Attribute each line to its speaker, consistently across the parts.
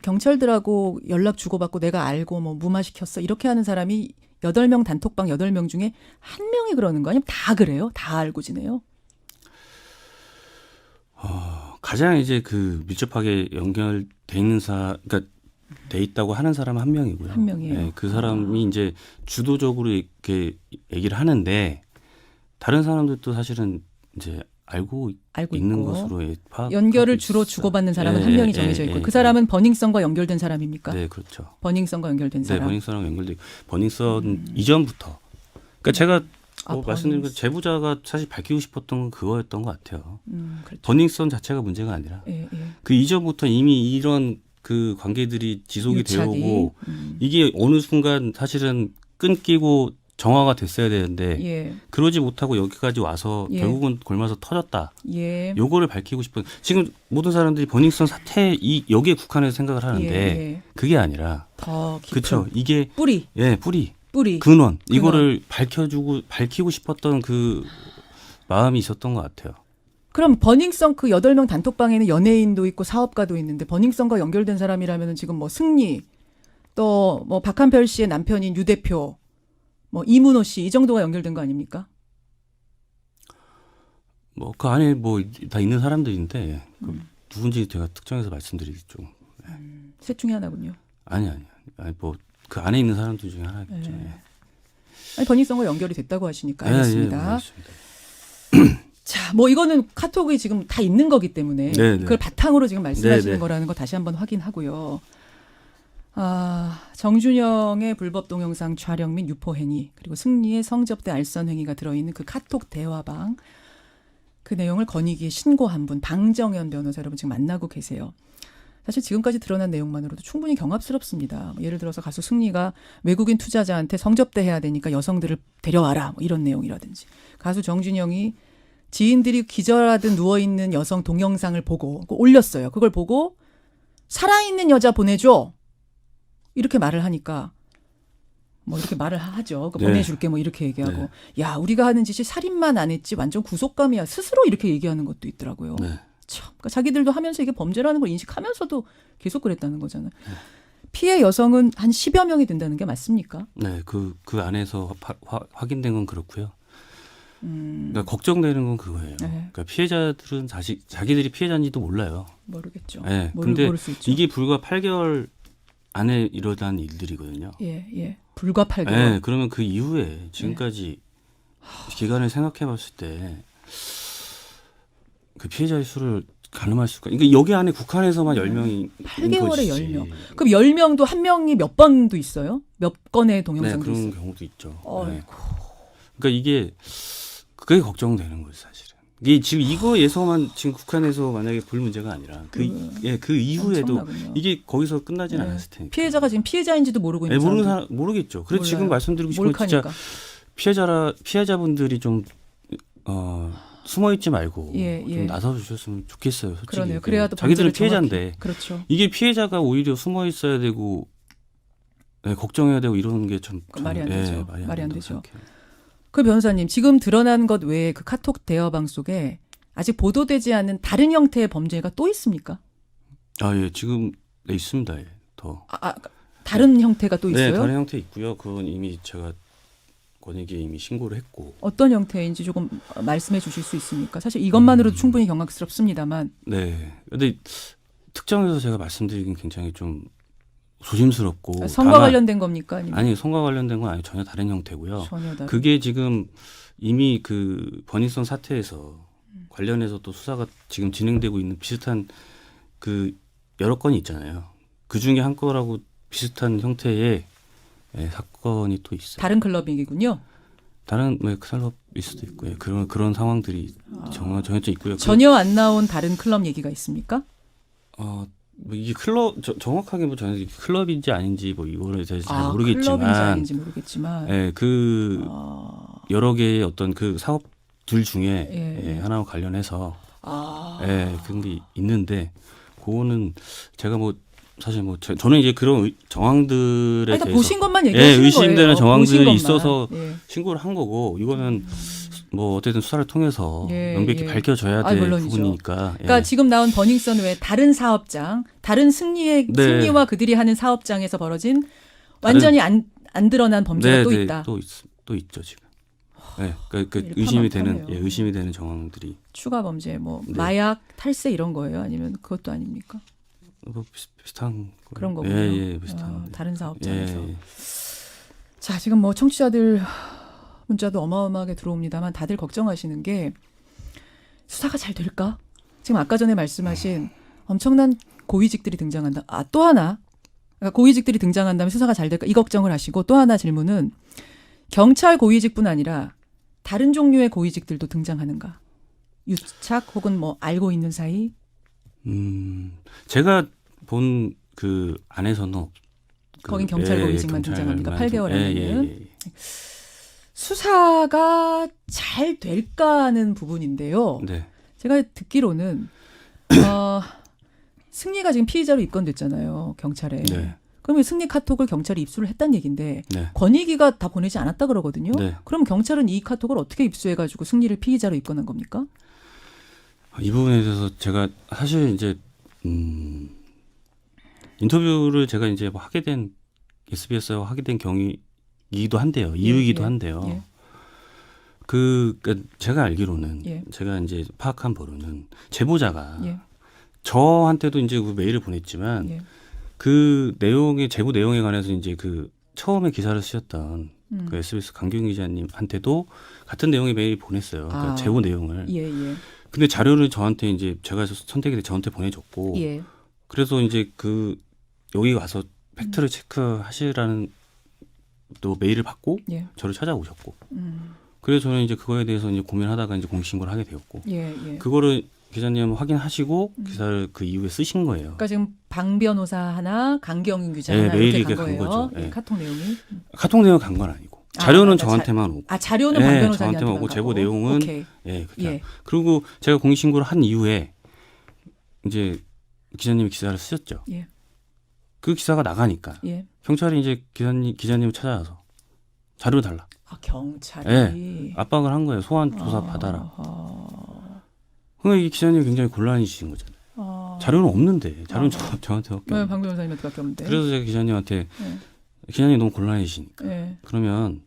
Speaker 1: 경찰들하고 연락 주고받고 내가 알고 뭐 무마시켰어 이렇게 하는 사람이 8명 단톡방 8명 중에 1명이 그러는 거 아니면 다 그래요? 다 알고 지내요?
Speaker 2: 가장 이제 그 밀접하게 연결돼 있는 그러니까 돼 있다고 하는 사람은 1명이고요.
Speaker 1: 1명이에요.
Speaker 2: 네, 그 사람이 이제 주도적으로 이렇게 얘기를 하는데 다른 사람들도 사실은 이제 알고 있는
Speaker 1: 있고.
Speaker 2: 것으로
Speaker 1: 연결을 주로 주고받는 사람은 1명이 정해져 있고 그 사람은 버닝썬과 연결된 사람입니까?
Speaker 2: 네, 그렇죠.
Speaker 1: 버닝썬과 연결된 사람.
Speaker 2: 네, 버닝썬하고 연결돼 버닝썬 이전부터. 그러니까 제가 말씀드린 것 제보자가 사실 밝히고 싶었던 건 그거였던 것 같아요.
Speaker 1: 그렇죠.
Speaker 2: 버닝썬 자체가 문제가 아니라 그 이전부터 이미 이런 그 관계들이 지속이
Speaker 1: 유착이.
Speaker 2: 되어오고 이게 어느 순간 사실은 끊기고 정화가 됐어야 되는데 그러지 못하고 여기까지 와서 결국은 골마서 터졌다. 요거를 밝히고 싶은 지금 모든 사람들이 버닝썬 사태 여기에 국한해서 생각을 하는데 그게 아니라
Speaker 1: 더 깊은
Speaker 2: 그렇죠. 이게
Speaker 1: 뿌리.
Speaker 2: 뿌리. 근원. 이거를 밝히고 싶었던 그 마음이 있었던 것 같아요.
Speaker 1: 그럼 버닝썬 그 8명 단톡방에는 연예인도 있고 사업가도 있는데 버닝썬과 연결된 사람이라면 지금 뭐 승리 또 뭐 박한별 씨의 남편인 유 대표 뭐 이문호 씨 이 정도가 연결된 거 아닙니까?
Speaker 2: 뭐 그 안에 뭐 다 있는 사람들인데 누군지 제가 특정해서 말씀드리기 좀.
Speaker 1: 셋 중에 하나군요.
Speaker 2: 아니 뭐 그 안에 있는 사람들 중에 하나겠죠.
Speaker 1: 아니, 버닝썬과 연결이 됐다고 하시니까 알겠습니다.
Speaker 2: 알겠습니다.
Speaker 1: 자, 뭐 이거는 카톡이 지금 다 있는 거기 때문에 그걸 바탕으로 지금 말씀하시는 거라는 거 다시 한번 확인하고요. 정준영의 불법 동영상 촬영 및 유포 행위 그리고 승리의 성접대 알선 행위가 들어있는 그 카톡 대화방 그 내용을 권익위에 신고한 분 방정현 변호사 여러분 지금 만나고 계세요. 사실 지금까지 드러난 내용만으로도 충분히 경합스럽습니다. 예를 들어서 가수 승리가 외국인 투자자한테 성접대해야 되니까 여성들을 데려와라 뭐 이런 내용이라든지 가수 정준영이 지인들이 기절하듯 누워있는 여성 동영상을 보고 올렸어요. 그걸 보고 살아있는 여자 보내줘 이렇게 말을 하니까 뭐 이렇게 말을 하죠. 보내줄게 뭐 이렇게 얘기하고 야 우리가 하는 짓이 살인만 안 했지 완전 구속감이야 스스로 이렇게 얘기하는 것도 있더라고요. 참, 그러니까 자기들도 하면서 이게 범죄라는 걸 인식하면서도 계속 그랬다는 거잖아요. 피해 여성은 한 10여 명이 된다는 게 맞습니까?
Speaker 2: 네, 그 안에서 확인된 건 그렇고요. 그러니까 걱정되는 건 그거예요. 그러니까 피해자들은 자기들이 피해자인지도 몰라요.
Speaker 1: 모르겠죠.
Speaker 2: 네, 근데 모를 수 있죠. 이게 불과 8개월 안에 일어난 일들이거든요.
Speaker 1: 불과 8개월.
Speaker 2: 네, 그러면 그 이후에 지금까지 기간을 생각해봤을 때 그 피해자의 수를 가늠할 수가. 그러니까 여기 안에 국한에서만 10명이
Speaker 1: 8개월에 10명. 그럼 10명도 한 명이 몇 번도 있어요? 몇 건의 동영상도
Speaker 2: 그런
Speaker 1: 있어요?
Speaker 2: 경우도 있죠. 그러니까 이게 그게 걱정되는 거죠, 사실은. 이게 지금 이거에서만 지금 국한에서 만약에 볼 문제가 아니라 그 이후에도 엄청나군요. 이게 거기서 끝나진 않았을 테니까.
Speaker 1: 피해자가 지금 피해자인지도 모르고 있는
Speaker 2: 모르는 사람 모르겠죠. 그래서 몰라요. 지금 말씀드리고 싶은 건 진짜 피해자분들이 좀 숨어 있지 말고 좀 나서 주셨으면 좋겠어요. 솔직히.
Speaker 1: 그러네요. 그래야 또
Speaker 2: 자기들은 피해자인데.
Speaker 1: 그렇죠.
Speaker 2: 이게 피해자가 오히려 숨어 있어야 되고 걱정해야 되고 이런 게 좀
Speaker 1: 말이 안 되죠. 말이 안 되죠.
Speaker 2: 생각해요.
Speaker 1: 그 변호사님 지금 드러난 것 외에 그 카톡 대화방 속에 아직 보도되지 않은 다른 형태의 범죄가 또 있습니까?
Speaker 2: 지금 있습니다. 더.
Speaker 1: 다른 형태가 또 있어요?
Speaker 2: 네, 다른 형태 있고요. 그건 이미 제가 권익위에 이미 신고를 했고.
Speaker 1: 어떤 형태인지 조금 말씀해 주실 수 있습니까? 사실 이것만으로도 충분히 경악스럽습니다만.
Speaker 2: 네. 근데 특정해서 제가 말씀드리긴 굉장히 좀 조심스럽고.
Speaker 1: 성과 관련된 겁니까? 아니면?
Speaker 2: 아니, 성과 관련된 건 아니고 전혀 다른 형태고요.
Speaker 1: 전혀 다른.
Speaker 2: 그게 지금 이미 그 버닝썬 사태에서 관련해서 또 수사가 지금 진행되고 있는 비슷한 그 여러 건이 있잖아요. 그 중에 한 건하고 비슷한 형태의 사건이 또 있어요.
Speaker 1: 다른 클럽이군요.
Speaker 2: 다른 클럽일 수도 있고요. 그런 상황들이 정해져 있고요.
Speaker 1: 전혀 안 나온 다른 클럽 얘기가 있습니까?
Speaker 2: 이게 정확하게 뭐 저는 클럽인지 아닌지 뭐 이거에 대해서 잘 모르겠지만,
Speaker 1: 클럽인지 아닌지 모르겠지만,
Speaker 2: 여러 개의 어떤 그 사업들 중에 하나와 관련해서 그런 게 있는데, 그거는 제가 뭐 사실 뭐 저는 이제 그런 정황들에 대해서
Speaker 1: 보신 것만 얘기하시는 거예요.
Speaker 2: 의심되는 정황들이 있어서 신고를 한 거고, 이거는 뭐 어쨌든 수사를 통해서
Speaker 1: 예,
Speaker 2: 명백히
Speaker 1: 예.
Speaker 2: 밝혀져야 될 부분이니까.
Speaker 1: 그러니까 지금 나온 버닝썬 외에 다른 사업장, 다른 승리와 그들이 하는 사업장에서 벌어진 완전히 안 드러난 범죄가 또 있다.
Speaker 2: 또 있죠 지금. 네, 그러니까 의심이 되는 정황들이.
Speaker 1: 추가 범죄, 뭐 마약, 탈세 이런 거예요? 아니면 그것도 아닙니까?
Speaker 2: 뭐 비슷한
Speaker 1: 그런 거군요.
Speaker 2: 예, 비슷한.
Speaker 1: 다른 사업장에서.
Speaker 2: 예.
Speaker 1: 자, 지금 뭐 청취자들 문자도 어마어마하게 들어옵니다만 다들 걱정하시는 게 수사가 잘 될까? 지금 아까 전에 말씀하신 엄청난 고위직들이 등장한다. 또 하나. 그러니까 고위직들이 등장한다면 수사가 잘 될까? 이 걱정을 하시고 또 하나 질문은 경찰 고위직뿐 아니라 다른 종류의 고위직들도 등장하는가? 유착 혹은 뭐 알고 있는 사이?
Speaker 2: 제가 본 그 안에서는
Speaker 1: 거긴 경찰 고위직만 등장합니까? 8개월 안에는. 수사가 잘 될까 하는 부분인데요.
Speaker 2: 네.
Speaker 1: 제가 듣기로는 승리가 지금 피의자로 입건됐잖아요. 경찰에.
Speaker 2: 네.
Speaker 1: 그러면 승리 카톡을 경찰이 입수를 했다는 얘기인데
Speaker 2: 네.
Speaker 1: 권익위가 다 보내지 않았다 그러거든요.
Speaker 2: 네.
Speaker 1: 그럼 경찰은 이 카톡을 어떻게 입수해가지고 승리를 피의자로 입건한 겁니까?
Speaker 2: 이 부분에 대해서 제가 사실 이제 인터뷰를 제가 이제 뭐 하게 된 SBS와 하게 된 경위이기도 한데요. 이유이기도 한데요.
Speaker 1: 예.
Speaker 2: 그러니까 제가 알기로는 제가 이제 파악한 바로는 제보자가 저한테도 이제 그 메일을 보냈지만 그 내용의 제보 내용에 관해서 이제 그 처음에 기사를 쓰셨던 그 SBS 강경 기자님한테도 같은 내용의 메일 보냈어요. 그러니까 제보 내용을. 근데 자료를 저한테 이제 제가 선택이 돼 저한테 보내줬고. 그래서 이제 그 여기 와서 팩트를 체크하시라는 또 메일을 받고 저를 찾아오셨고. 그래서 저는 이제 그거에 대해서 이제 고민하다가 이제 공신고를 하게 되었고. 그거를 기자님 확인하시고 기사를 그 이후에 쓰신 거예요.
Speaker 1: 그러니까 지금 방 변호사 하나, 강경윤 기자 하나
Speaker 2: 메일이
Speaker 1: 이렇게
Speaker 2: 간 거죠.
Speaker 1: 카톡 내용이?
Speaker 2: 카톡 내용 간 건 아니고 자료는 저한테만 오고.
Speaker 1: 자료는 방 변호사한테
Speaker 2: 저한테만 오고 제보 내용은
Speaker 1: 그렇게.
Speaker 2: 그리고 제가 공신고를 한 이후에 이제 기자님이 기사를 쓰셨죠. 그 기사가 나가니까 경찰이 이제 기자님을 찾아와서 자료 달라.
Speaker 1: 경찰이
Speaker 2: 압박을 한 거예요. 소환 조사 받아라. 그러니까 이 기자님이 굉장히 곤란해지신 거잖아요. 자료는 없는데 자료는 저한테 밖에 없는데.
Speaker 1: 방 변호사님한테 밖에 없는데.
Speaker 2: 그래서 제가 기자님한테 기자님 너무 곤란해지시니까 그러면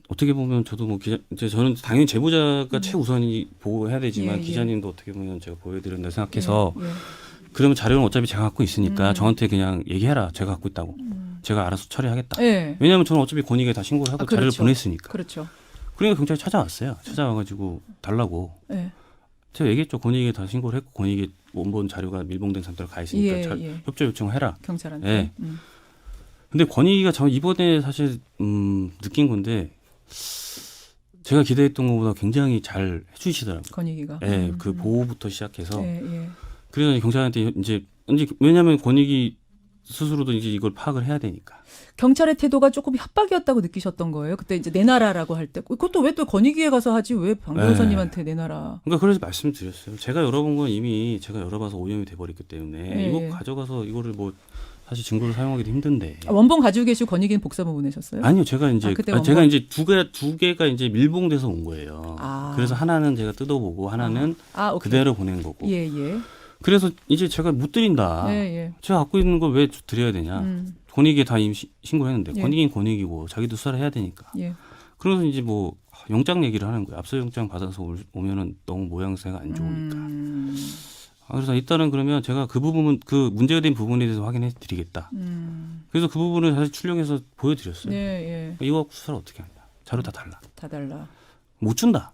Speaker 2: 어떻게 보면 저도 뭐 저는 당연히 제보자가 최우선이 보호해야 되지만 기자님도 어떻게 보면 제가 보여드린다 생각해서 그러면 자료는 어차피 제가 갖고 있으니까 저한테 그냥 얘기해라. 제가 갖고 있다고. 제가 알아서 처리하겠다. 왜냐하면 저는 어차피 권익위에 다 신고를 하고 자료를 보냈으니까.
Speaker 1: 그렇죠.
Speaker 2: 그러니까 경찰이 찾아왔어요. 찾아와가지고 달라고. 제가 얘기했죠. 권익위에 다 신고를 했고 권익위 원본 자료가 밀봉된 상태로 가 있으니까 협조 요청을 해라.
Speaker 1: 경찰한테.
Speaker 2: 근데 권익위가 저 이번에 사실 느낀 건데 제가 기대했던 것보다 굉장히 잘 해주시더라고요.
Speaker 1: 권익위가.
Speaker 2: 그 보호부터 시작해서. 그래서 경찰한테 이제 왜냐하면 권익위 스스로도 이제 이걸 파악을 해야 되니까.
Speaker 1: 경찰의 태도가 조금 협박이었다고 느끼셨던 거예요. 그때 이제 내놔라라고 할 때. 그것도 왜 또 권익위에 가서 하지 왜 방 변호사님한테 내놔라.
Speaker 2: 그러니까 그래서 말씀드렸어요. 제가 열어본 건 이미 제가 열어봐서 오염이 돼버렸기 때문에 이거 가져가서 이거를 뭐 사실 증거를 사용하기도 힘든데.
Speaker 1: 원본 가지고 계시고 권익위는 복사본 보내셨어요?
Speaker 2: 아니요, 제가 이제 제가 이제 두 개가 이제 밀봉돼서 온 거예요. 그래서 하나는 제가 뜯어보고 하나는 그대로 보낸 거고. 그래서 이제 제가 못 드린다. 제가 갖고 있는 걸 왜 드려야 되냐. 권익위에 다 이미 신고했는데 권익위는 권익이고 자기도 수사를 해야 되니까. 그래서 이제 뭐 영장 얘기를 하는 거예요. 압수영장 받아서 오면은 너무 모양새가 안 좋으니까. 그래서 일단은 그러면 제가 그 부분 그 문제가 된 부분에 대해서 확인해 드리겠다. 그래서 그 부분을 사실 출력해서 보여드렸어요. 이거 수사를 어떻게 하냐. 자료 다 달라. 못 준다.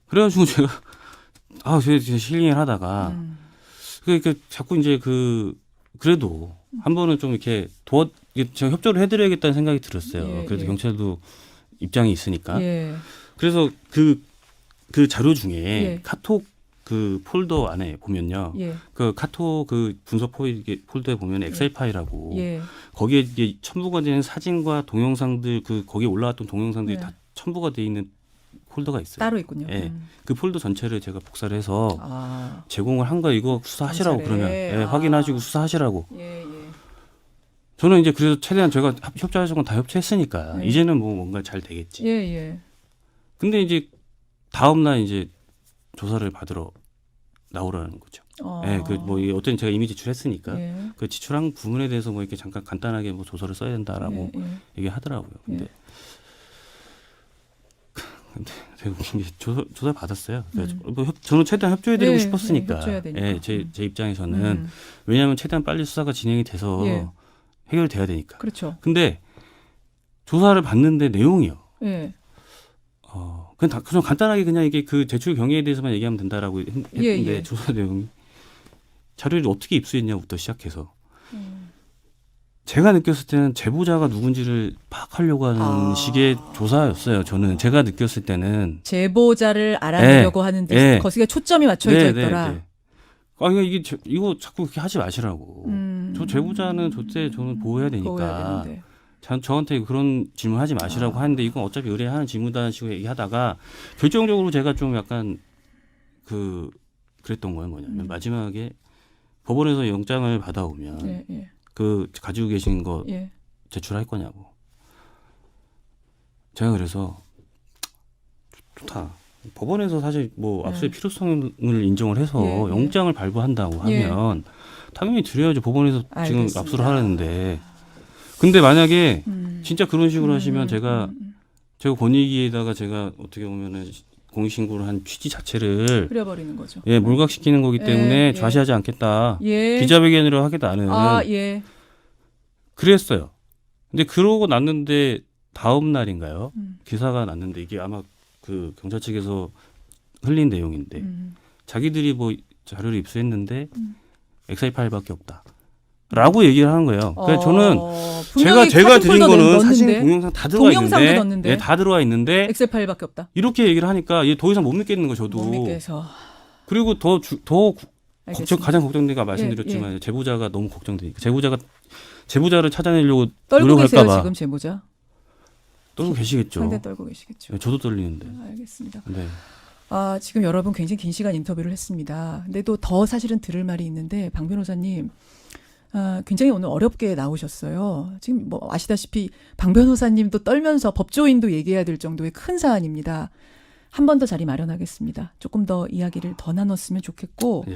Speaker 2: 그래가지고 제가 제가 힐링을 하다가 그러니까 자꾸 이제 그래도 한 번은 좀 이렇게 제가 협조를 해드려야겠다는 생각이 들었어요. 그래도 경찰도 입장이 있으니까. 그래서 그 자료 중에 카톡 그 폴더 안에 보면요. 그 카톡 그 분석 폴더에 보면 엑셀 파일하고 거기에 이게 첨부가 되는 사진과 동영상들 거기에 올라왔던 동영상들이 다 첨부가 돼 있는 폴더가 있어요.
Speaker 1: 따로 있군요.
Speaker 2: 그 폴더 전체를 제가 복사를 해서 제공을 한 거예요. 이거 수사하시라고 그러면 확인하시고 수사하시라고. 저는 이제 그래서 최대한 제가 협조할 건 다 협조했으니까 이제는 뭐 뭔가 잘 되겠지. 근데 이제 다음 날 이제 조사를 받으러 나오라는 거죠. 예, 그 뭐 이게 어떤 제가 이미 지출했으니까
Speaker 1: 예.
Speaker 2: 그 지출한 부분에 대해서 뭐 이렇게 잠깐 간단하게 뭐 조서를 써야 된다라고 얘기하더라고요. 근데 되게 웃긴 게 조사 받았어요. 뭐 저는 최대한 협조해드리고 싶었으니까. 제 입장에서는 왜냐하면 최대한 빨리 수사가 진행이 돼서 해결돼야 되니까.
Speaker 1: 그렇죠.
Speaker 2: 근데 조사를 받는데 내용이요. 그냥 간단하게 그냥 이게 그 제출 경위에 대해서만 얘기하면 된다라고 했는데 조사 내용이 자료를 어떻게 입수했냐부터 시작해서 제가 느꼈을 때는 제보자가 누군지를 파악하려고 하는 식의 조사였어요. 저는 제가 느꼈을 때는
Speaker 1: 제보자를 알아내려고 하는데 거기에 초점이 맞춰져 있더라.
Speaker 2: 아니 이거 자꾸 그렇게 하지 마시라고. 저 제보자는 저는 보호해야 되니까. 저한테 그런 질문하지 마시라고 하는데 이건 어차피 의뢰하는 질문이라는 식으로 얘기하다가 결정적으로 제가 좀 약간 그랬던 거예요. 뭐냐면 마지막에 법원에서 영장을 받아오면 그 가지고 계신 거 제출할 거냐고. 제가 그래서 좋다. 법원에서 사실 뭐 압수의 필요성을 인정을 해서 영장을 발부한다고 하면 당연히 드려야죠. 법원에서 지금 압수를 하라는데. 근데 만약에 진짜 그런 식으로 하시면 제가 권익위에다가 제가 어떻게 보면은 공익신고를 한 취지 자체를
Speaker 1: 그려버리는 거죠.
Speaker 2: 몰각시키는 거기 때문에 좌시하지 않겠다. 기자회견으로 하겠다는. 그랬어요. 근데 그러고 났는데 다음 날인가요? 기사가 났는데 이게 아마 그 경찰 측에서 흘린 내용인데 자기들이 뭐 자료를 입수했는데 엑셀 파일밖에 없다. 라고 얘기를 하는 거예요. 그러니까 저는 제가 드린 거는 사진 동영상 다 들어와 있는데, 다 들어와 있는데
Speaker 1: 엑셀 파일밖에 없다.
Speaker 2: 이렇게 얘기를 하니까 더 이상 못 믿겠는 거 저도.
Speaker 1: 못 믿겠어.
Speaker 2: 그리고 가장 걱정된 거 말씀드렸지만 제보자가 너무 걱정되니까 제보자를 찾아내려고
Speaker 1: 떨고
Speaker 2: 노력할까 봐.
Speaker 1: 지금 제보자.
Speaker 2: 떨고 계시겠죠.
Speaker 1: 상대 떨고 계시겠죠.
Speaker 2: 저도 떨리는데.
Speaker 1: 알겠습니다.
Speaker 2: 네.
Speaker 1: 지금 여러분 굉장히 긴 시간 인터뷰를 했습니다. 근데 또 더 사실은 들을 말이 있는데 방 변호사님. 굉장히 오늘 어렵게 나오셨어요. 지금 뭐 아시다시피 방 변호사님도 떨면서 법조인도 얘기해야 될 정도의 큰 사안입니다. 한 번 더 자리 마련하겠습니다. 조금 더 이야기를 더 나눴으면 좋겠고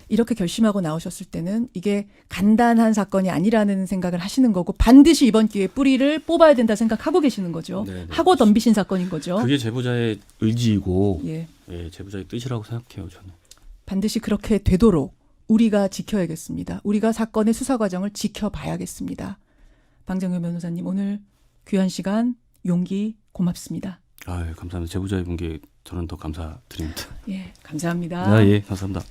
Speaker 1: 이렇게 결심하고 나오셨을 때는 이게 간단한 사건이 아니라는 생각을 하시는 거고 반드시 이번 기회에 뿌리를 뽑아야 된다 생각하고 계시는 거죠. 하고 덤비신 사건인 거죠.
Speaker 2: 그게 제보자의 의지이고 제보자의 뜻이라고 생각해요. 저는.
Speaker 1: 반드시 그렇게 되도록 우리가 지켜야겠습니다. 우리가 사건의 수사 과정을 지켜봐야겠습니다. 방정현 변호사님 오늘 귀한 시간 용기 고맙습니다.
Speaker 2: 감사합니다. 제보자의 분께 저는 더 감사드립니다.
Speaker 1: 감사합니다.
Speaker 2: 감사합니다.